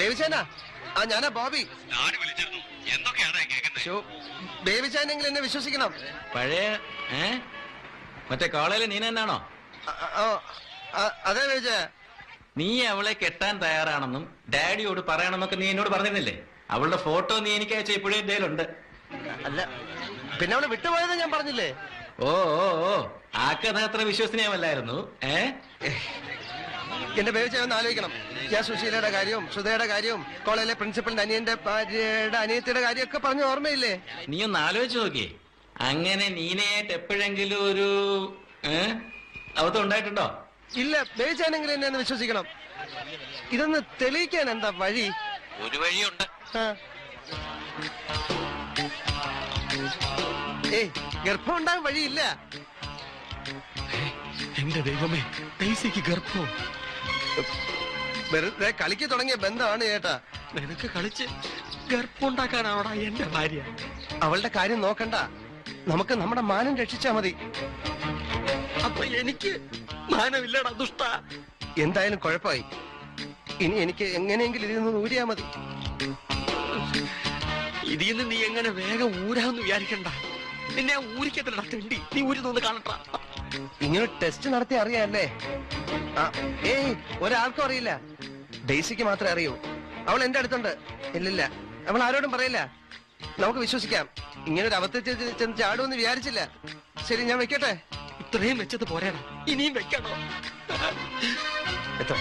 ബേബിച്ചാനാ? ആ ഞാനാ ബോബി. ബേബിച്ചാനെങ്കിലും എന്നെ വിശ്വസിക്കണം. പഴയ മറ്റേ കോളേജിലെ നീ തന്നെയാണോ? അതെ ബേബിച്ച. നീ അവളെ കെട്ടാൻ തയ്യാറാണെന്നും ഡാഡിയോട് പറയണമെന്നൊക്കെ നീ എന്നോട് പറഞ്ഞിരുന്നില്ലേ? അവളുടെ ഫോട്ടോ നീ എനിക്ക് അയച്ച ഇപ്പോഴും എന്തേലുണ്ട്. അല്ല പിന്നെ അവളെ വിട്ടുപോയത് ഞാൻ പറഞ്ഞില്ലേ? ഓ ഓ ഓ ആ കഥ അത്ര വിശ്വസനീയമല്ലായിരുന്നു. എന്റെ ബേബിച്ച ഒന്ന് ആലോചിക്കണം. ഞാൻ സുശീലയുടെ കാര്യവും സുധയുടെ കാര്യവും കോളേജിലെ പ്രിൻസിപ്പലിന്റെ അനിയന്റെ ഭാര്യയുടെ അനിയത്തിയുടെ കാര്യമൊക്കെ പറഞ്ഞ ഓർമ്മയില്ലേ? നീ ഒന്ന് ആലോചിച്ച് നോക്കിയേ. അങ്ങനെ നീനായിട്ട് എപ്പോഴെങ്കിലും ഒരു അബദ്ധം ഉണ്ടായിട്ടുണ്ടോ? ഇല്ല. ബേബിച്ചാനെങ്കിലും എന്നെ ഒന്ന് വിശ്വസിക്കണം. ഇതൊന്ന് തെളിയിക്കാൻ എന്താ വഴി? ഒരു വഴിയുണ്ട്. ഗർഭം ഉണ്ടാകാൻ വഴിയില്ല. എന്റെ ദൈവമേ, ഡെയ്സിക്ക് ഗർഭം. വെറുതെ കളിക്ക് തുടങ്ങിയ ബന്ധമാണ് ചേട്ടാ. നിനക്ക് കളിച്ച് ഗർഭമുണ്ടാക്കാനാണോടാ എന്റെ ഭാര്യ? അവളുടെ കാര്യം നോക്കണ്ട, നമുക്ക് നമ്മുടെ മാനം രക്ഷിച്ചാ മതി. അപ്പൊ എനിക്ക് മാനമില്ലടാ ദുഷ്ട. എന്തായാലും കുഴപ്പമായി. ഇനി എനിക്ക് എങ്ങനെയെങ്കിലും ഇതിൽ നിന്ന് ഊരിയാ മതി. ഇതിൽ നിന്ന് നീ എങ്ങനെ വേഗം ഊരാന്ന് വിചാരിക്കണ്ട. നിന്നെ ഊരിക്കത്തില്ലടാ തെണ്ടി. നീ ഊരുന്നൊന്ന് കാണട്ടാ. ഇങ്ങനെ ടെസ്റ്റ് നടത്തി അറിയാല്ലേ? ഒരാൾക്കും അറിയില്ല. ഡെയ്സിക്ക് മാത്രമേ അറിയൂ. അവൾ എന്റെ അടുത്തുണ്ട്. ഇല്ലില്ല, അവൾ ആരോടും പറയില്ല. നമുക്ക് വിശ്വസിക്കാം. ഇങ്ങനെ ഒരു അബദ്ധത്തിൽ ചെന്ന് ചാടുമെന്ന് വിചാരിച്ചില്ല. ശരി, ഞാൻ വെക്കട്ടെ. ഇത്രയും വെച്ചത് പോരാടാ, ഇനിയും വെക്കണോ? എത്ര